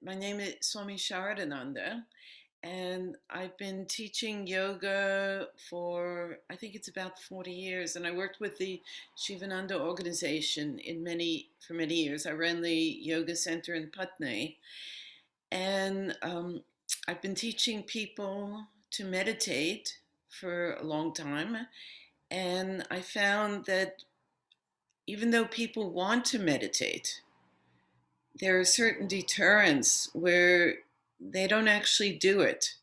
My name is Swami Saradananda, and I've been teaching yoga for, I think it's about 40 years. And I worked with the Shivananda organization for many years. I ran the yoga center in Putney, and I've been teaching people to meditate for a long time. And I found that even though people want to meditate, there are certain deterrents where they don't actually do it.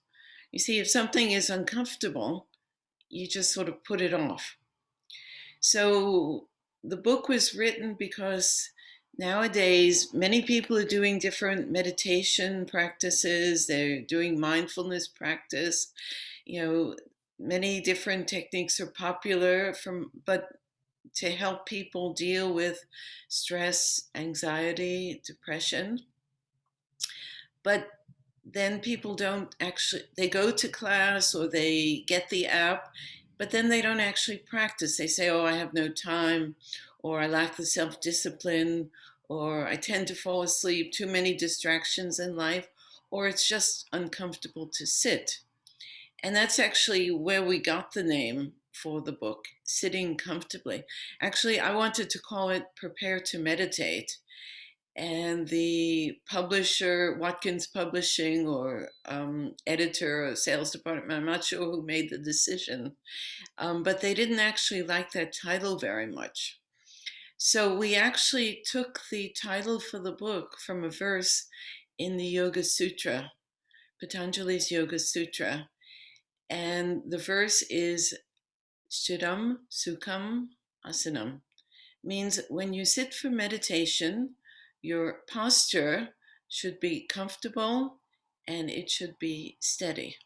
You see, if something is uncomfortable, you just sort of put it off. So the book was written because nowadays many people are doing different meditation practices, they're doing mindfulness practice, you know, many different techniques are popular but to help people deal with stress, anxiety, depression. But then people don't actually, they go to class or they get the app, but then they don't actually practice. They say, oh, I have no time, or I lack the self-discipline, or I tend to fall asleep, too many distractions in life, or it's just uncomfortable to sit. And that's actually where we got the name for the book, Sitting Comfortably. Actually, I wanted to call it Prepare to Meditate, and the publisher, Watkins Publishing, or editor or sales department, I'm not sure who made the decision, but they didn't actually like that title very much. So we actually took the title for the book from a verse in the Yoga Sutra, Patanjali's Yoga Sutra. And the verse is Shiram Sukham Asanam, means when you sit for meditation, your posture should be comfortable and it should be steady.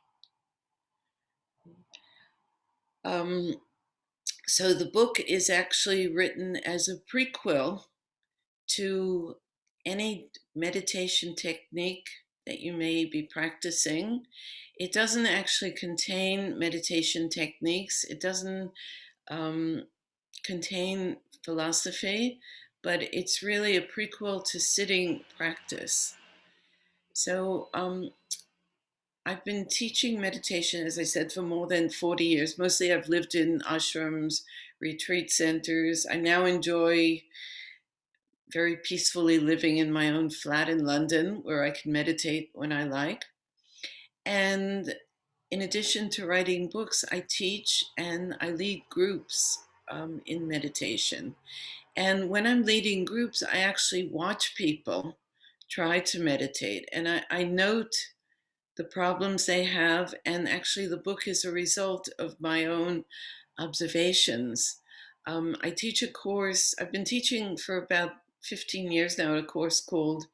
Um, so the book is actually written as a prequel to any meditation technique that you may be practicing. It doesn't actually contain meditation techniques. It doesn't contain philosophy, but it's really a prequel to sitting practice. So I've been teaching meditation, as I said, for more than 40 years. Mostly I've lived in ashrams, retreat centers. I now enjoy very peacefully living in my own flat in London where I can meditate when I like. And in addition to writing books, I teach and I lead groups in meditation. And when I'm leading groups, I actually watch people try to meditate, and I note the problems they have. And actually, the book is a result of my own observations. I teach a course, I've been teaching for about 15 years now, a course called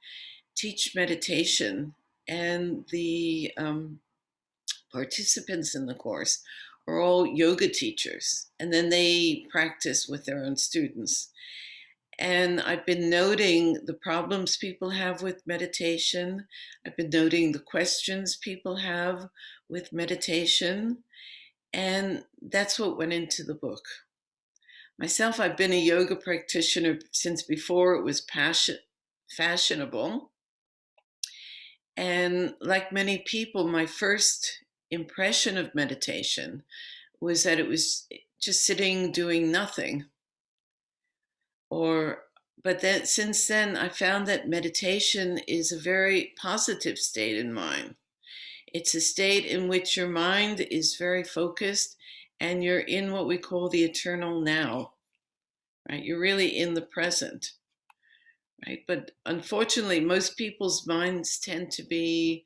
Teach Meditation. And the participants in the course are all yoga teachers, and then they practice with their own students. And I've been noting the problems people have with meditation. I've been noting the questions people have with meditation. And that's what went into the book. Myself, I've been a yoga practitioner since before it was fashionable. And like many people, my first impression of meditation was that it was just sitting doing nothing. Or but then since then I found that meditation is a very positive state in mind. It's a state in which your mind is very focused and you're in what we call the eternal now, right? You're really in the present, right? But unfortunately, most people's minds tend to be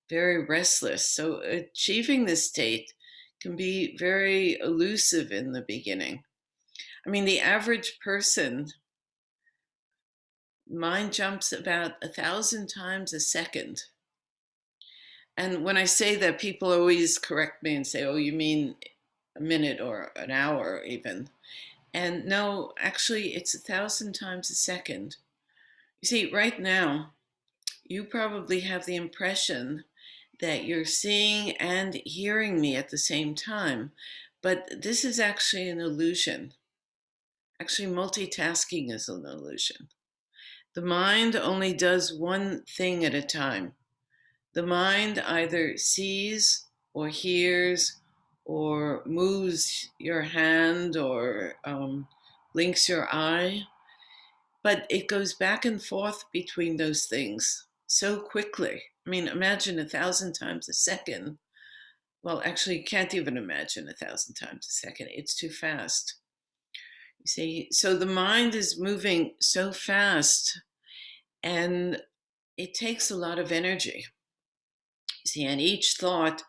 very restless. So achieving this state can be very elusive in the beginning. I mean, the average person mind jumps about 1,000 times a second. And when I say that, people always correct me and say, oh, you mean a minute or an hour even. And no, actually, it's 1,000 times a second. You see, right now, you probably have the impression that you're seeing and hearing me at the same time. But this is actually an illusion. Actually, multitasking is an illusion. The mind only does one thing at a time. The mind either sees or hears or moves your hand or blinks your eye, but it goes back and forth between those things so quickly. I mean, imagine 1,000 times a second. Well, actually, you can't even imagine 1,000 times a second. It's too fast. You see, so the mind is moving so fast, and it takes a lot of energy. You see, and each thought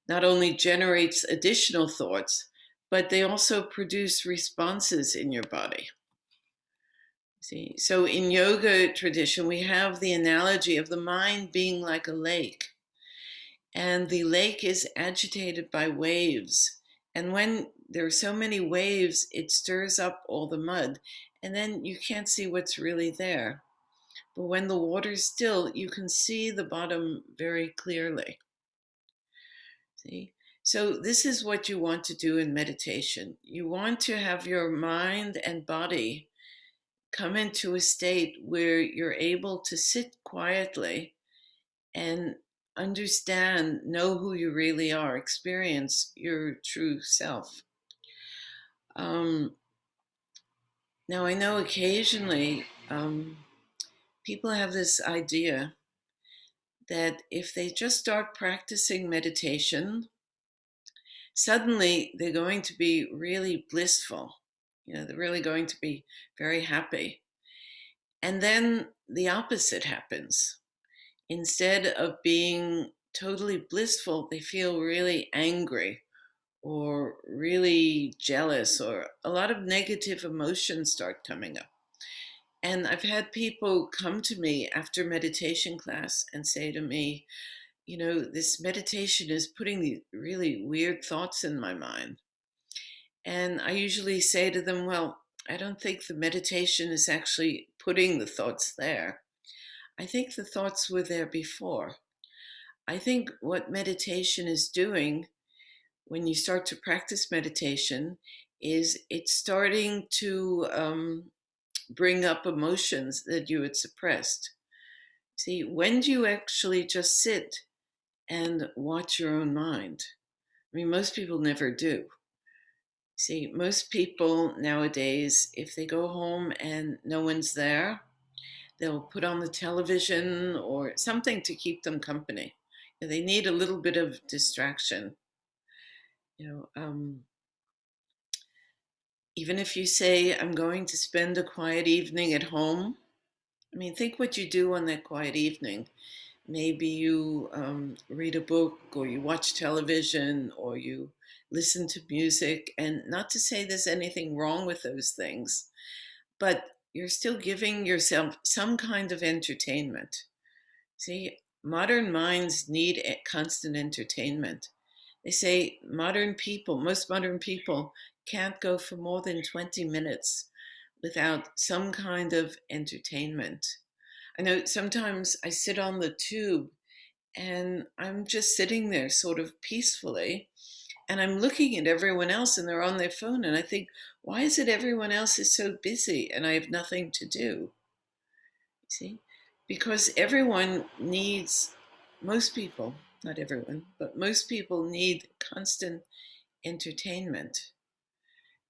not only generates additional thoughts, but they also produce responses in your body. See, so in yoga tradition, we have the analogy of the mind being like a lake, and the lake is agitated by waves. And when there are so many waves, it stirs up all the mud, and then you can't see what's really there. But when the water's still, you can see the bottom very clearly. See? So this is what you want to do in meditation. You want to have your mind and body come into a state where you're able to sit quietly and understand, know who you really are, experience your true self. Now, I know occasionally people have this idea that if they just start practicing meditation, suddenly they're going to be really blissful. They're really going to be very happy. And then the opposite happens. Instead of being totally blissful, they feel really angry or really jealous, or a lot of negative emotions start coming up. And I've had people come to me after meditation class and say to me, this meditation is putting these really weird thoughts in my mind. And I usually say to them, well, I don't think the meditation is actually putting the thoughts there. I think the thoughts were there before. I think what meditation is doing when you start to practice meditation is it's starting to bring up emotions that you had suppressed. See, when do you actually just sit and watch your own mind? I mean, most people never do. See, most people nowadays, if they go home and no one's there, they'll put on the television or something to keep them company. They need a little bit of distraction. You know, um, Even if you say, I'm going to spend a quiet evening at home, I mean, think what you do on that quiet evening. Maybe you read a book, or you watch television, or you listen to music. And not to say there's anything wrong with those things, but you're still giving yourself some kind of entertainment. See, modern minds need constant entertainment. They say most modern people can't go for more than 20 minutes without some kind of entertainment. I know sometimes I sit on the tube and I'm just sitting there sort of peacefully, and I'm looking at everyone else and they're on their phone, and I think, why is it everyone else is so busy and I have nothing to do? See? Because most people, not everyone, but most people need constant entertainment.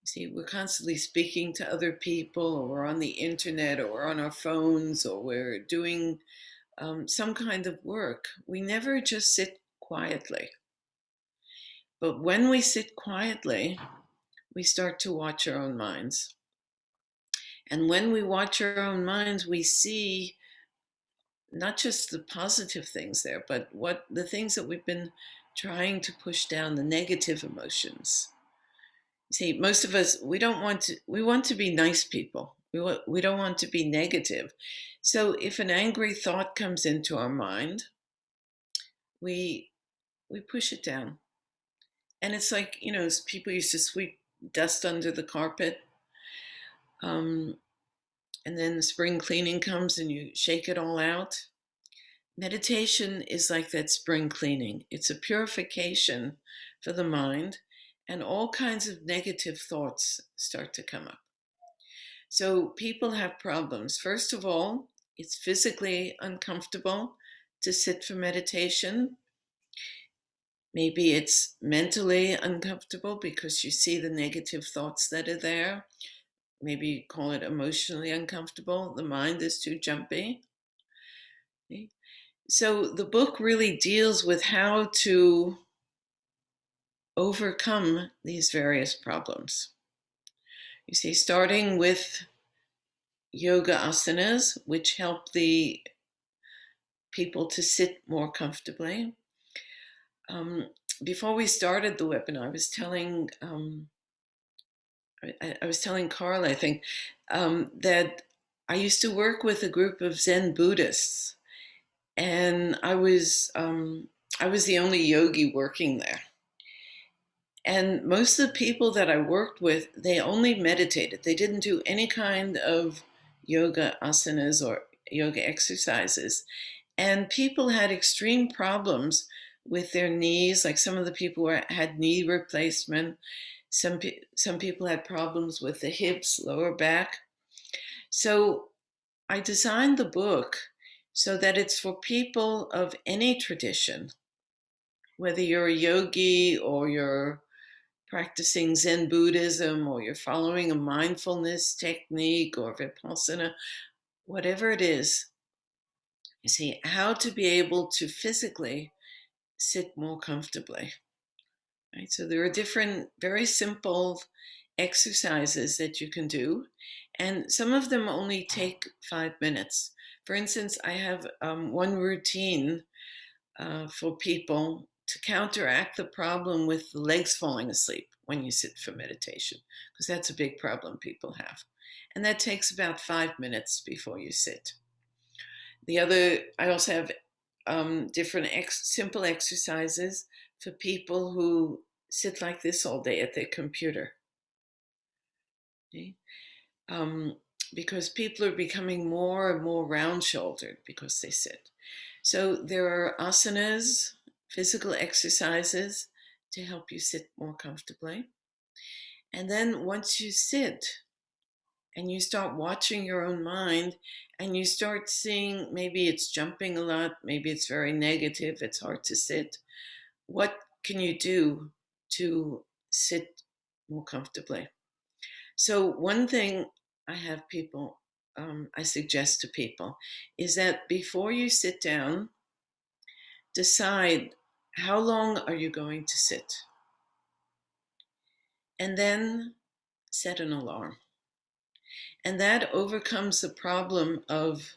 See, we're constantly speaking to other people, or we're on the internet, or we're on our phones, or we're doing some kind of work. We never just sit quietly. But when we sit quietly, we start to watch our own minds. And when we watch our own minds, we see not just the positive things there, but what the things that we've been trying to push down, the negative emotions. See, most of us, we want to be nice people. We don't want to be negative. So if an angry thought comes into our mind, we we push it down. And it's like, people used to sweep dust under the carpet. Um, and then the spring cleaning comes and you shake it all out. Meditation is like that spring cleaning. It's a purification for the mind, and all kinds of negative thoughts start to come up. So people have problems. First of all, it's physically uncomfortable to sit for meditation. Maybe it's mentally uncomfortable because you see the negative thoughts that are there. Maybe you call it emotionally uncomfortable. The mind is too jumpy. Okay? So the book really deals with how to overcome these various problems. You see, starting with yoga asanas, which help the people to sit more comfortably. Um, Before we started the webinar, I was telling Carl, I think, that I used to work with a group of Zen Buddhists, and I was the only yogi working there. And most of the people that I worked with, they only meditated. They didn't do any kind of yoga asanas or yoga exercises. And people had extreme problems with their knees. Like some of the people had knee replacement. Some people had problems with the hips, lower back. So I designed the book so that it's for people of any tradition, whether you're a yogi or you're practicing Zen Buddhism or you're following a mindfulness technique or Vipassana, whatever it is, you see, how to be able to physically sit more comfortably. Right? So there are different, very simple exercises that you can do, and some of them only take 5 minutes. For instance, I have one routine for people to counteract the problem with the legs falling asleep when you sit for meditation, because that's a big problem people have. And that takes about 5 minutes before you sit. I also have different simple exercises for people who sit like this all day at their computer. Okay? Um, because people are becoming more and more round shouldered because they sit. So there are asanas, physical exercises to help you sit more comfortably. And then once you sit and you start watching your own mind and you start seeing maybe it's jumping a lot, maybe it's very negative, it's hard to sit, what can you do to sit more comfortably? So one thing I suggest to people is that before you sit down, decide how long are you going to sit, and then set an alarm. And that overcomes the problem of,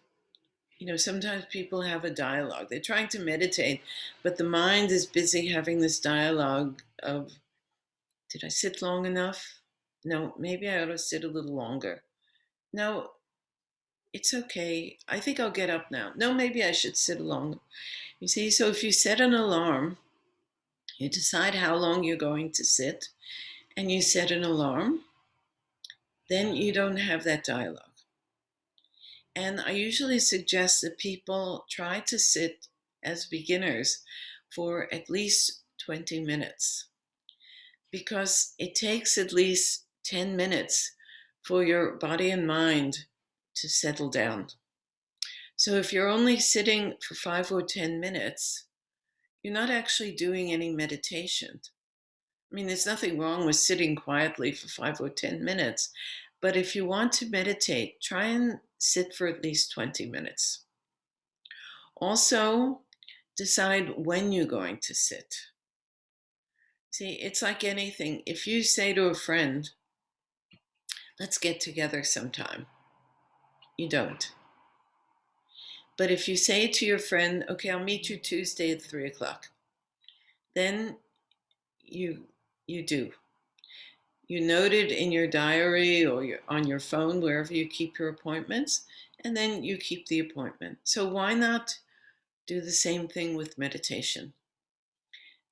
sometimes people have a dialogue. They're trying to meditate, but the mind is busy having this dialogue of, did I sit long enough? No, maybe I ought to sit a little longer. No, it's okay. I think I'll get up now. No, maybe I should sit longer. You see, so if you set an alarm, you decide how long you're going to sit, and you set an alarm, then you don't have that dialogue. And I usually suggest that people try to sit as beginners for at least 20 minutes, because it takes at least 10 minutes for your body and mind to settle down. So if you're only sitting for 5 or 10 minutes, you're not actually doing any meditation. I mean, there's nothing wrong with sitting quietly for 5 or 10 minutes, but if you want to meditate, try and sit for at least 20 minutes. Also, decide when you're going to sit. See, it's like anything. If you say to a friend, let's get together sometime, you don't. But if you say to your friend, okay, I'll meet you Tuesday at 3 o'clock, then you do. You note it in your diary or on your phone, wherever you keep your appointments, and then you keep the appointment. So why not do the same thing with meditation?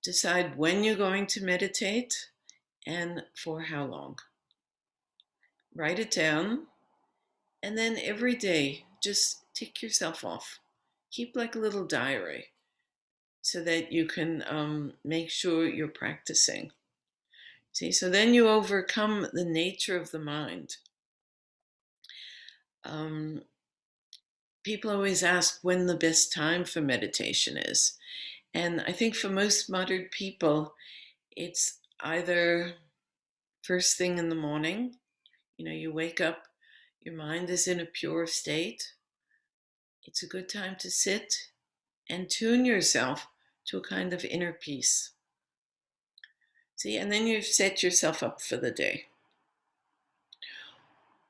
Decide when you're going to meditate and for how long. Write it down, and then every day, just tick yourself off. Keep like a little diary so that you can make sure you're practicing. See, so then you overcome the nature of the mind. Um, people always ask when the best time for meditation is. And I think for most modern people, it's either first thing in the morning, you wake up, your mind is in a pure state. It's a good time to sit and tune yourself to a kind of inner peace. See, and then you've set yourself up for the day.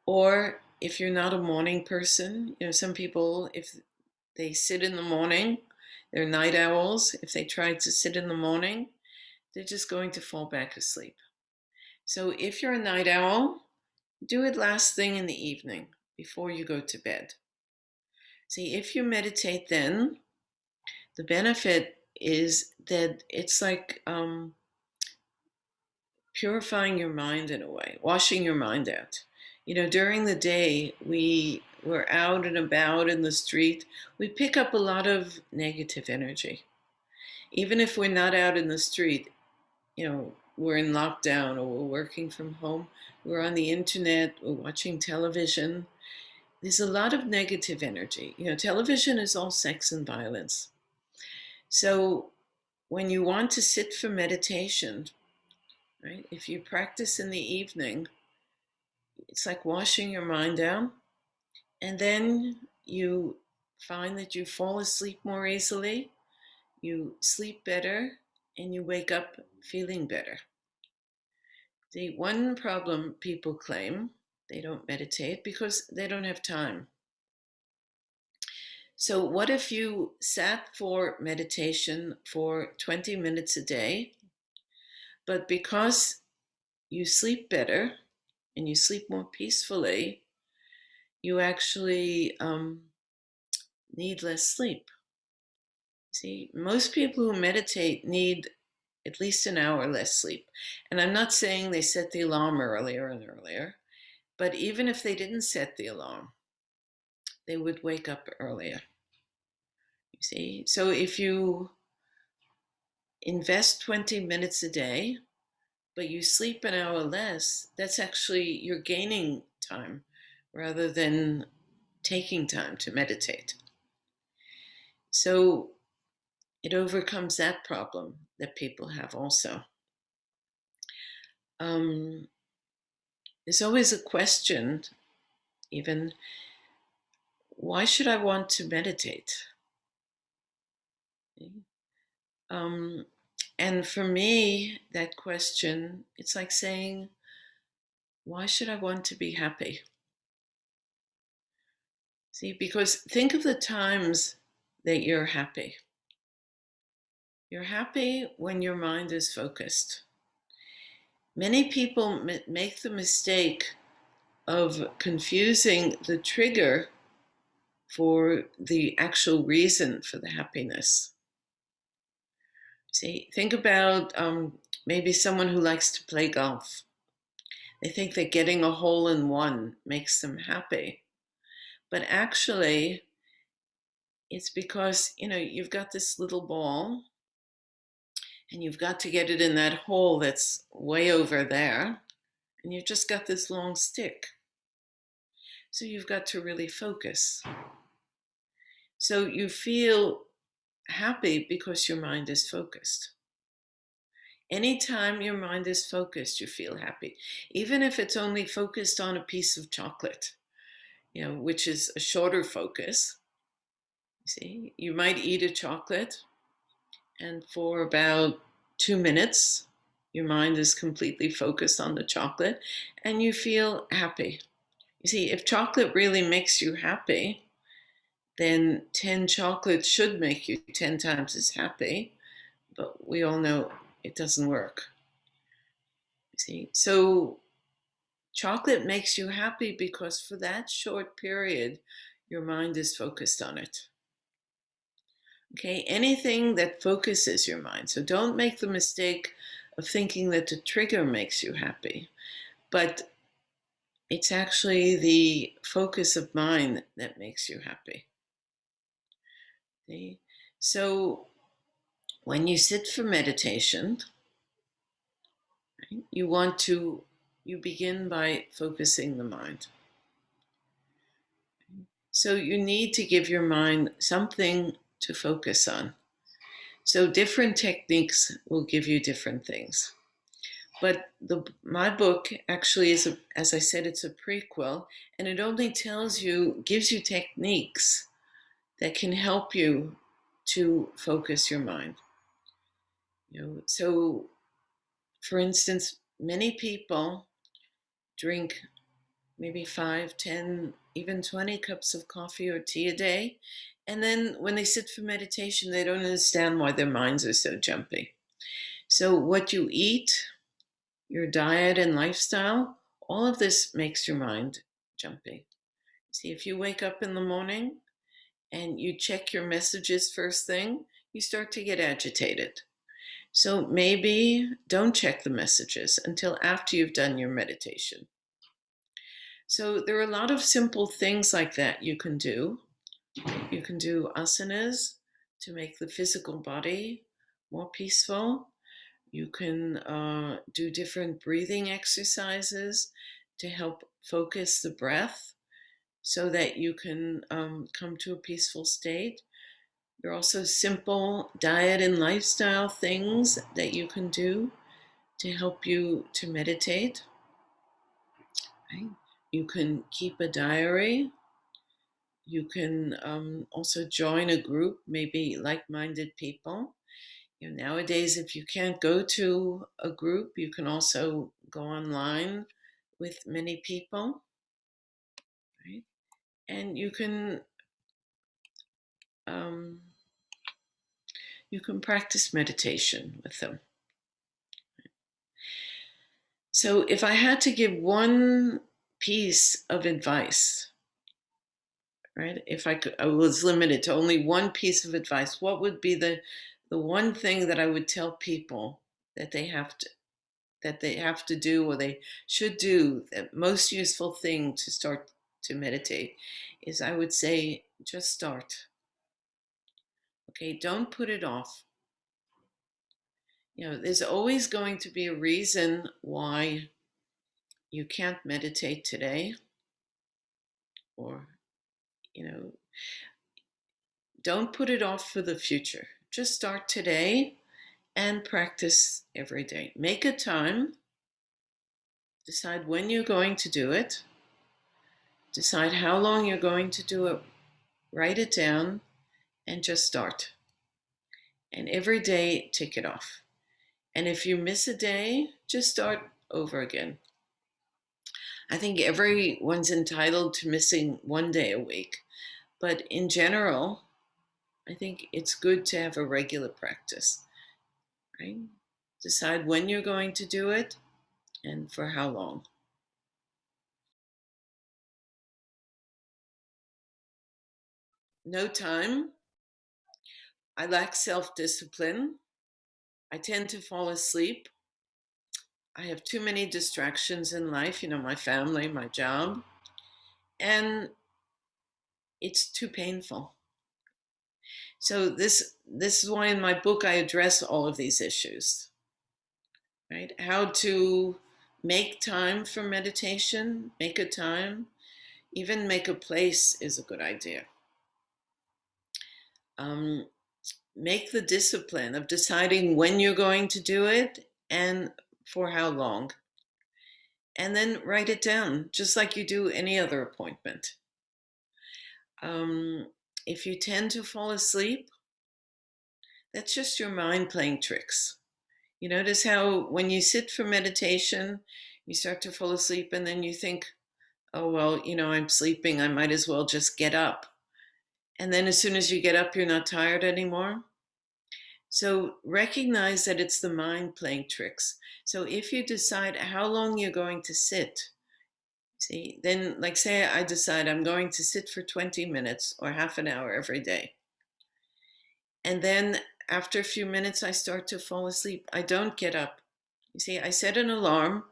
Or if you're not a morning person, some people, if they sit in the morning, they're night owls. If they try to sit in the morning, they're just going to fall back asleep. So if you're a night owl, do it last thing in the evening before you go to bed. See, if you meditate then, the benefit is that it's like purifying your mind in a way, washing your mind out. During the day, we're out and about in the street. We pick up a lot of negative energy. Even if we're not out in the street, we're in lockdown or we're working from home, we're on the internet, we're watching television. There's a lot of negative energy. Television is all sex and violence. So when you want to sit for meditation, right, if you practice in the evening, it's like washing your mind out, and then you find that you fall asleep more easily, you sleep better, and you wake up feeling better. The one problem people claim, they don't meditate because they don't have time. So what if you sat for meditation for 20 minutes a day, but because you sleep better and you sleep more peacefully, you actually need less sleep. See, most people who meditate need at least an hour less sleep. And I'm not saying they set the alarm earlier and earlier, but even if they didn't set the alarm, they would wake up earlier. You see? So if you invest 20 minutes a day, but you sleep an hour less, that's actually, you're gaining time rather than taking time to meditate. So it overcomes that problem that people have also. There's always a question, even, why should I want to meditate? And for me, that question, it's like saying, why should I want to be happy? See, because think of the times that you're happy. You're happy when your mind is focused. Many people make the mistake of confusing the trigger for the actual reason for the happiness. See, think about maybe someone who likes to play golf. They think that getting a hole in one makes them happy. But actually, it's because, you've got this little ball and you've got to get it in that hole that's way over there. And you've just got this long stick. So you've got to really focus. So you feel happy because your mind is focused. Anytime your mind is focused, you feel happy. Even if it's only focused on a piece of chocolate, which is a shorter focus. See, you might eat a chocolate, and for about 2 minutes, your mind is completely focused on the chocolate, and you feel happy. You see, if chocolate really makes you happy, then 10 chocolates should make you 10 times as happy, but we all know it doesn't work. See, so chocolate makes you happy because for that short period, your mind is focused on it. Okay, anything that focuses your mind. So don't make the mistake of thinking that the trigger makes you happy, but it's actually the focus of mind that makes you happy. Okay? So when you sit for meditation, right, you begin by focusing the mind. So you need to give your mind something to focus on. So different techniques will give you different things. But my book actually is, as I said, it's a prequel, and it only gives you techniques that can help you to focus your mind. So for instance, many people drink maybe 5, 10, even 20 cups of coffee or tea a day. And then when they sit for meditation, they don't understand why their minds are so jumpy. So what you eat, your diet and lifestyle, all of this makes your mind jumpy. See, if you wake up in the morning and you check your messages first thing, you start to get agitated. So maybe don't check the messages until after you've done your meditation. So there are a lot of simple things like that you can do. You can do asanas to make the physical body more peaceful. You can do different breathing exercises to help focus the breath so that you can come to a peaceful state. There are also simple diet and lifestyle things that you can do to help you to meditate. Right? You can keep a diary. You can also join a group, maybe like-minded people. Nowadays, if you can't go to a group, you can also go online with many people, right? And um, you can practice meditation with them. So if I had to give one piece of advice, right? If I was limited to only one piece of advice, what would be the one thing that I would tell people that they have to do, or they should do, the most useful thing to start to meditate is, I would say, just start. Okay, don't put it off. There's always going to be a reason why you can't meditate today, or don't put it off for the future. Just start today and practice every day. Make a time, decide when you're going to do it, decide how long you're going to do it, write it down, and just start. And every day, tick it off. And if you miss a day, just start over again. I think everyone's entitled to missing one day a week. But in general, I think it's good to have a regular practice, right? Decide when you're going to do it and for how long. No time. I lack self-discipline. I tend to fall asleep. I have too many distractions in life, my family, my job, and it's too painful. So this is why in my book I address all of these issues, right? How to make time for meditation, make a time, even make a place is a good idea. Make the discipline of deciding when you're going to do it and for how long. And then write it down, just like you do any other appointment. If you tend to fall asleep, that's just your mind playing tricks. You notice how when you sit for meditation, you start to fall asleep and then you think, oh, well, I'm sleeping, I might as well just get up. And then as soon as you get up, you're not tired anymore. So recognize that it's the mind playing tricks. So if you decide how long you're going to sit, see, then like say I decide I'm going to sit for 20 minutes or half an hour every day. And then after a few minutes, I start to fall asleep. I don't get up. You see, I set an alarm,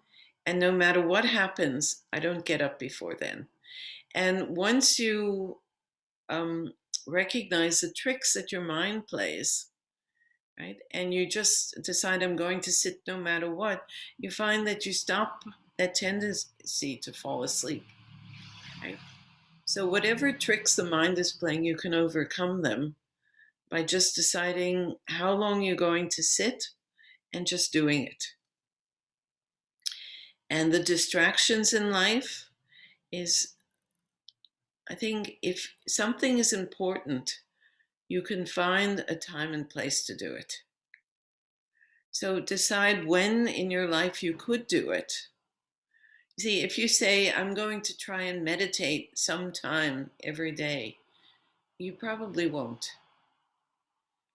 and no matter what happens, I don't get up before then. And once you recognize the tricks that your mind plays, right, and you just decide I'm going to sit no matter what, you find that you stop that tendency to fall asleep, right? So whatever tricks the mind is playing, you can overcome them by just deciding how long you're going to sit and just doing it. And the distractions in life is, I think, if something is important, you can find a time and place to do it. So decide when in your life you could do it. See, if you say, I'm going to try and meditate sometime every day, you probably won't.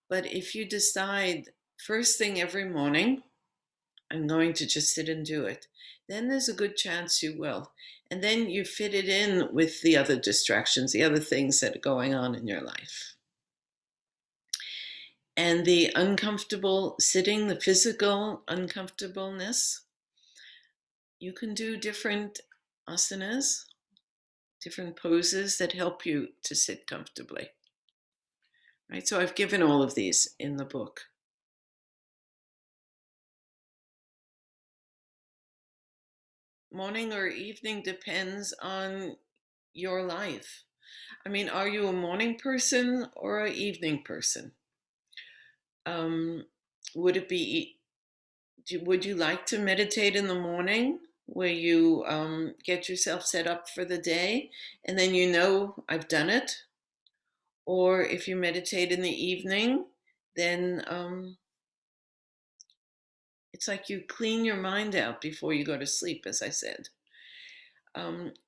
But if you decide first thing every morning, I'm going to just sit and do it, then there's a good chance you will. And then you fit it in with the other distractions, the other things that are going on in your life. And the uncomfortable sitting, the physical uncomfortableness, you can do different asanas, different poses that help you to sit comfortably. Right? So I've given all of these in the book. Morning or evening depends on your life. I mean, are you a morning person or an evening person? Um, would it be, would you like to meditate in the morning where you get yourself set up for the day and then you know I've done it? Or if you meditate in the evening, then it's like you clean your mind out before you go to sleep, as I said.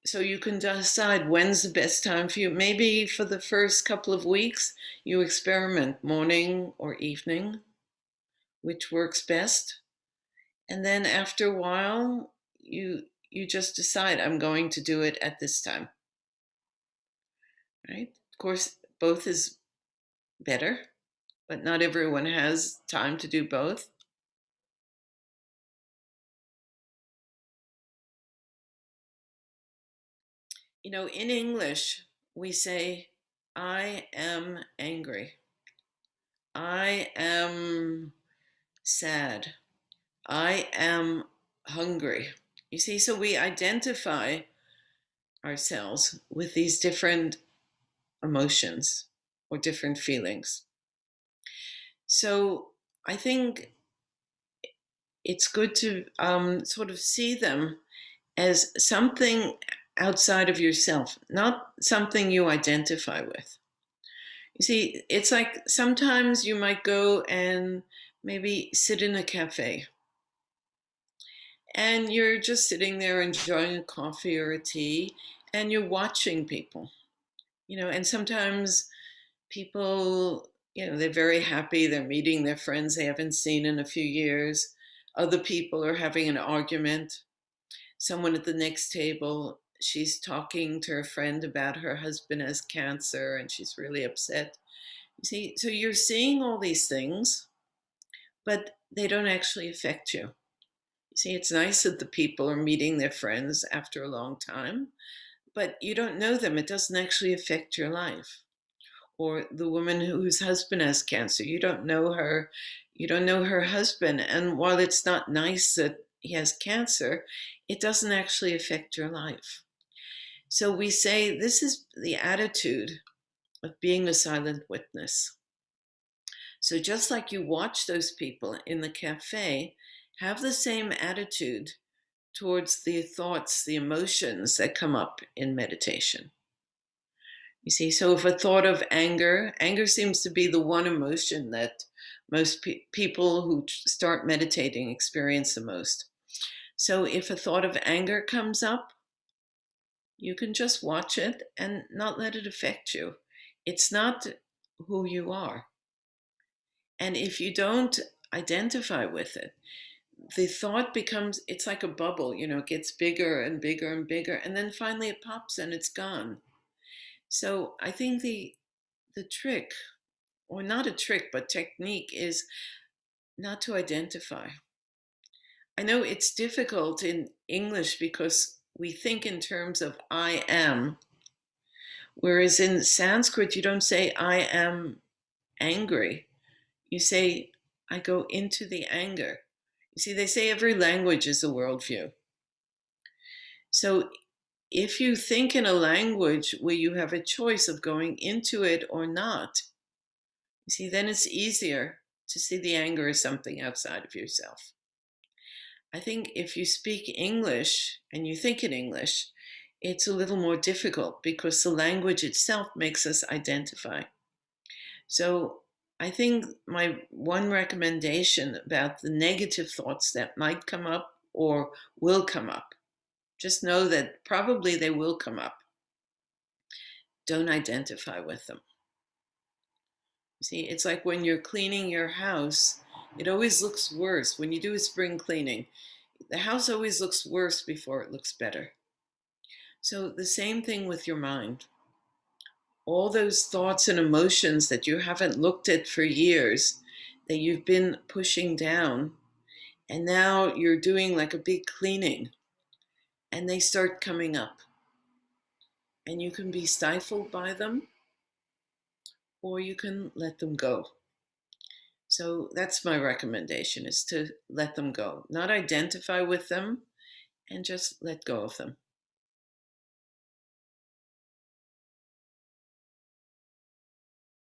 So you can decide when's the best time for you. Maybe for the first couple of weeks, you experiment morning or evening, which works best. And then after a while, you just decide, I'm going to do it at this time. Right? Of course, both is better, but not everyone has time to do both. You know, in English, we say, I am angry. I am sad. I am hungry. You see, so we identify ourselves with these different emotions or different feelings. So I think it's good to sort of see them as something outside of yourself, not something you identify with. You see, it's like sometimes you might go and maybe sit in a cafe and you're just sitting there enjoying a coffee or a tea and you're watching people, and sometimes people, they're very happy, they're meeting their friends they haven't seen in a few years. Other people are having an argument. Someone at the next table, she's talking to her friend about her husband has cancer and she's really upset. You see, so you're seeing all these things, but they don't actually affect you. You see, it's nice that the people are meeting their friends after a long time, but you don't know them. It doesn't actually affect your life. Or the woman whose husband has cancer, you don't know her, you don't know her husband. And while it's not nice that he has cancer, it doesn't actually affect your life. So we say this is the attitude of being a silent witness. So just like you watch those people in the cafe, have the same attitude towards the thoughts, the emotions that come up in meditation. You see, so if a thought of anger seems to be the one emotion that most people who start meditating experience the most. So if a thought of anger comes up, you can just watch it and not let it affect you. It's not who you are. And if you don't identify with it, the thought becomes, it's like a bubble, it gets bigger and bigger and bigger. And then finally it pops and it's gone. So I think the trick, or not a trick, but technique is not to identify. I know it's difficult in English because we think in terms of I am, whereas in Sanskrit, you don't say I am angry. You say, I go into the anger. You see, they say every language is a worldview. So if you think in a language where you have a choice of going into it or not, you see, then it's easier to see the anger as something outside of yourself. I think if you speak English and you think in English, it's a little more difficult because the language itself makes us identify. So I think my one recommendation about the negative thoughts that might come up or will come up, just know that probably they will come up. Don't identify with them. See, it's like when you're cleaning your house, it always looks worse. When you do a spring cleaning, the house always looks worse before it looks better. So the same thing with your mind. All those thoughts and emotions that you haven't looked at for years, that you've been pushing down, and now you're doing like a big cleaning, and they start coming up. And you can be stifled by them, or you can let them go. So that's my recommendation, is to let them go, not identify with them, and just let go of them.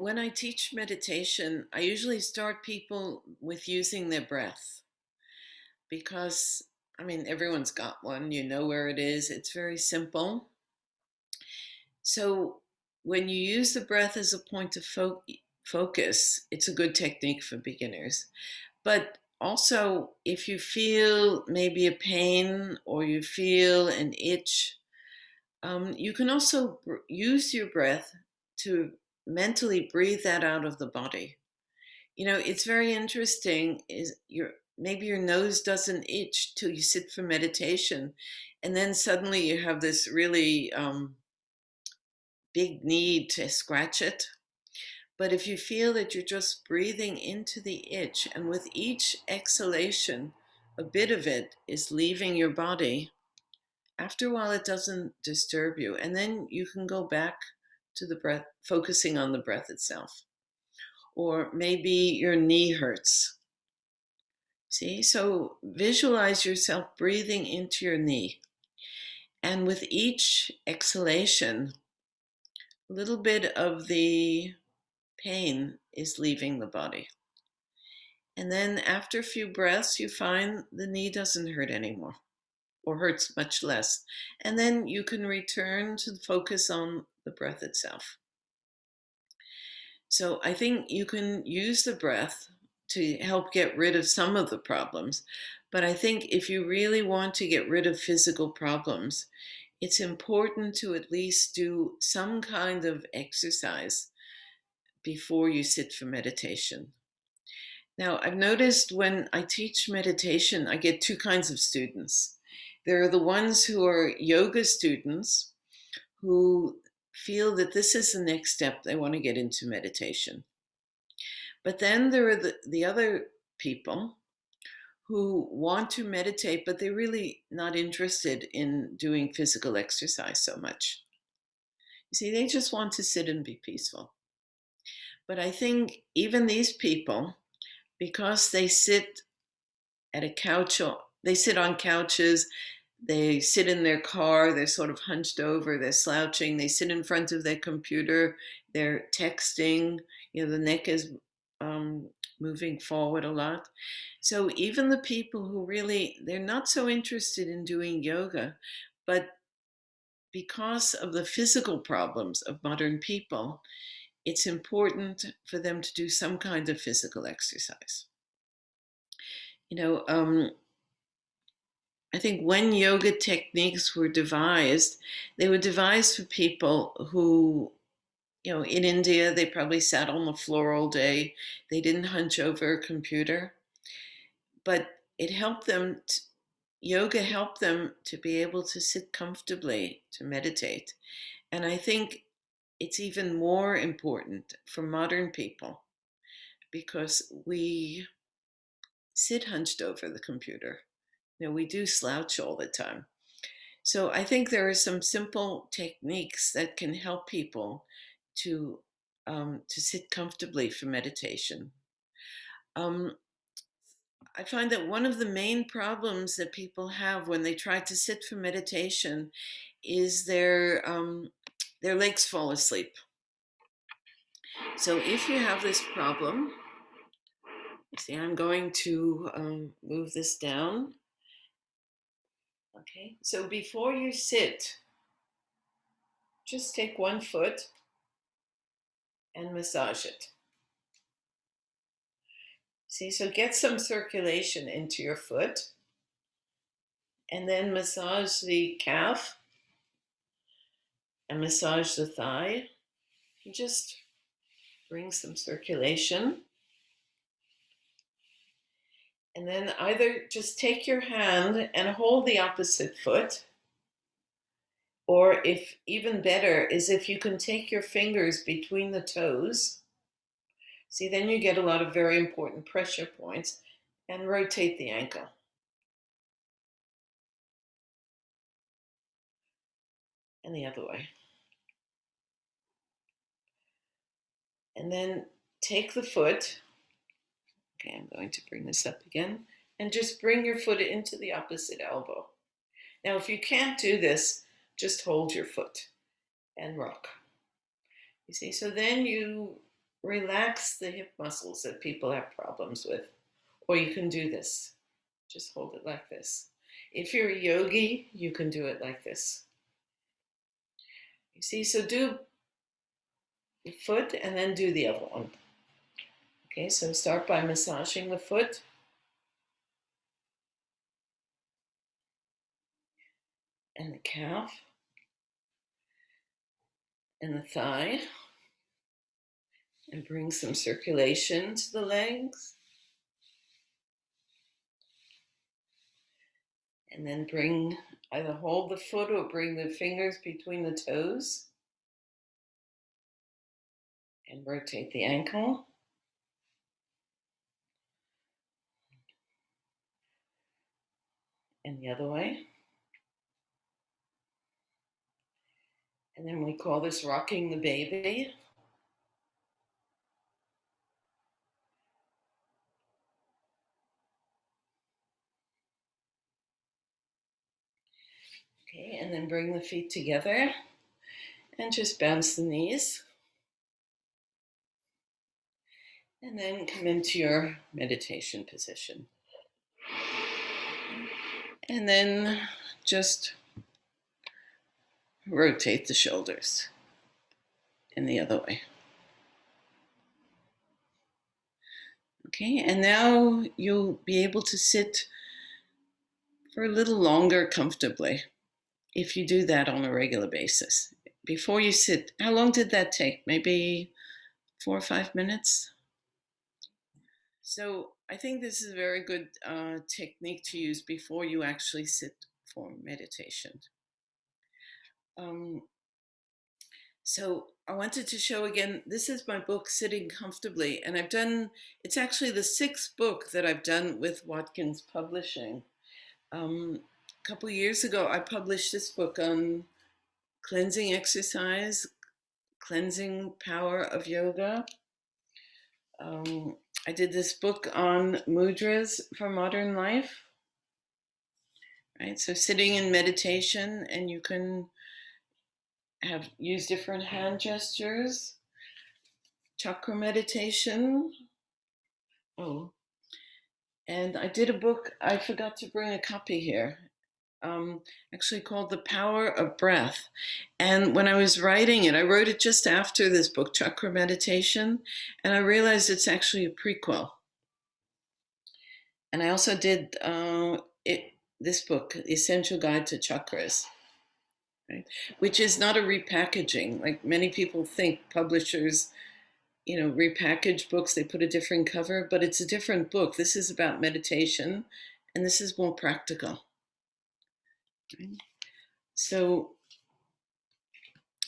When I teach meditation, I usually start people with using their breath because, I mean, everyone's got one, you know where it is, it's very simple. So when you use the breath as a point of focus, it's a good technique for beginners. But also, if you feel maybe a pain or you feel an itch, you can also use your breath to mentally breathe that out of the body. You know, it's very interesting. Is your maybe your nose doesn't itch till you sit for meditation, and then suddenly you have this really big need to scratch it. But if you feel that you're just breathing into the itch, and with each exhalation, a bit of it is leaving your body, after a while it doesn't disturb you. And then you can go back to the breath, focusing on the breath itself. Or maybe your knee hurts. See, so visualize yourself breathing into your knee. And with each exhalation, a little bit of the pain is leaving the body. And then after a few breaths, you find the knee doesn't hurt anymore or hurts much less. And then you can return to focus on the breath itself. So I think you can use the breath to help get rid of some of the problems. But I think if you really want to get rid of physical problems, it's important to at least do some kind of exercise before you sit for meditation. Now, I've noticed when I teach meditation, I get two kinds of students. There are the ones who are yoga students who feel that this is the next step, they want to get into meditation. But then there are the other people who want to meditate, but they're really not interested in doing physical exercise so much. You see, they just want to sit and be peaceful. But I think even these people, because they sit at a couch, or they sit on couches, they sit in their car, they're sort of hunched over, they're slouching, they sit in front of their computer, they're texting, you know, the neck is moving forward a lot. So even the people who really, they're not so interested in doing yoga, but because of the physical problems of modern people, it's important for them to do some kind of physical exercise. You know, I think when yoga techniques were devised, they were devised for people who, you know, in India, they probably sat on the floor all day. They didn't hunch over a computer, but it helped them, yoga helped them to be able to sit comfortably, to meditate. And I think it's even more important for modern people because we sit hunched over the computer. You know, we do slouch all the time. So I think there are some simple techniques that can help people to sit comfortably for meditation. Um, I find that one of the main problems that people have when they try to sit for meditation is their legs fall asleep. So if you have this problem, see, I'm going to move this down. Okay, so before you sit, just take one foot and massage it. See, so get some circulation into your foot, and then massage the calf and massage the thigh. And just bring some circulation. And then either just take your hand and hold the opposite foot, or if even better is if you can take your fingers between the toes. See, then you get a lot of very important pressure points, and rotate the ankle. And the other way. And then take the foot. Okay, I'm going to bring this up again. And just bring your foot into the opposite elbow. Now, if you can't do this, just hold your foot and rock. You see, so then you relax the hip muscles that people have problems with. Or you can do this. Just hold it like this. If you're a yogi, you can do it like this. You see, so do the foot and then do the other one. Okay, so start by massaging the foot. And the calf. And the thigh. And bring some circulation to the legs. And then either hold the foot or bring the fingers between the toes. And rotate the ankle. And the other way. And then we call this rocking the baby. Okay, and then bring the feet together and just bounce the knees. And then come into your meditation position. And then just rotate the shoulders in the other way. Okay, and now you'll be able to sit for a little longer comfortably if you do that on a regular basis. Before you sit, how long did that take? Maybe 4 or 5 minutes? So I think this is a very good technique to use before you actually sit for meditation. So I wanted to show again, this is my book, Sitting Comfortably, and it's actually the 6th book that I've done with Watkins Publishing. A couple years ago, I published this book on cleansing exercise, cleansing power of yoga. I did this book on mudras for modern life, right? So sitting in meditation, and you can use different hand gestures, chakra meditation. Oh, and I did a book, I forgot to bring a copy here, actually called The Power of Breath. And when I was writing it, I wrote it just after this book, Chakra Meditation, and I realized it's actually a prequel. And I also did this book, The Essential Guide to Chakras, right? Which is not a repackaging. Like many people think publishers, repackage books, they put a different cover, but it's a different book. This is about meditation, and this is more practical. Right? So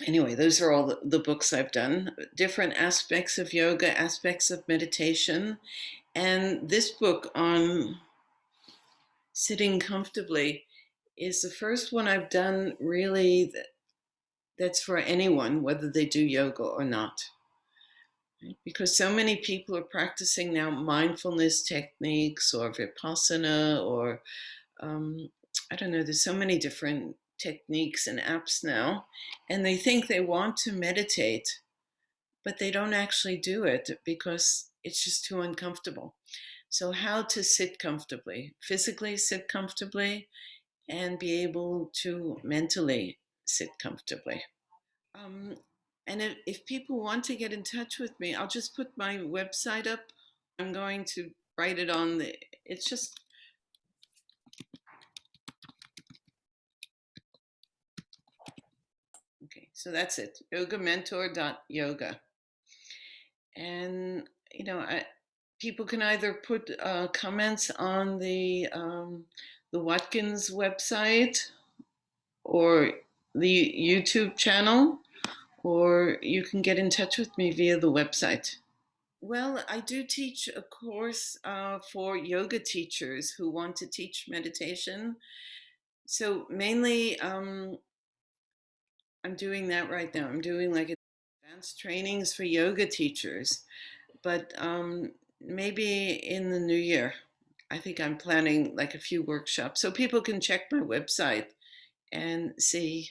anyway, those are all the books I've done, different aspects of yoga, aspects of meditation. And this book on sitting comfortably is the first one I've done really that's for anyone, whether they do yoga or not. right? Because so many people are practicing now mindfulness techniques or vipassana or um, I don't know, there's so many different techniques and apps now, and they think they want to meditate, but they don't actually do it because it's just too uncomfortable. So, how to sit comfortably, physically sit comfortably, and be able to mentally sit comfortably. Um, and if people want to get in touch with me, I'll just put my website up. I'm going to write it on the, it's just, okay, so that's it, yogamentor.yoga. And, you know, people can either put comments on the Watkins website or the YouTube channel, or you can get in touch with me via the website. Well, I do teach a course for yoga teachers who want to teach meditation. So mainly, I'm doing that right now. I'm doing like advanced trainings for yoga teachers, but maybe in the new year, I think I'm planning like a few workshops so people can check my website and see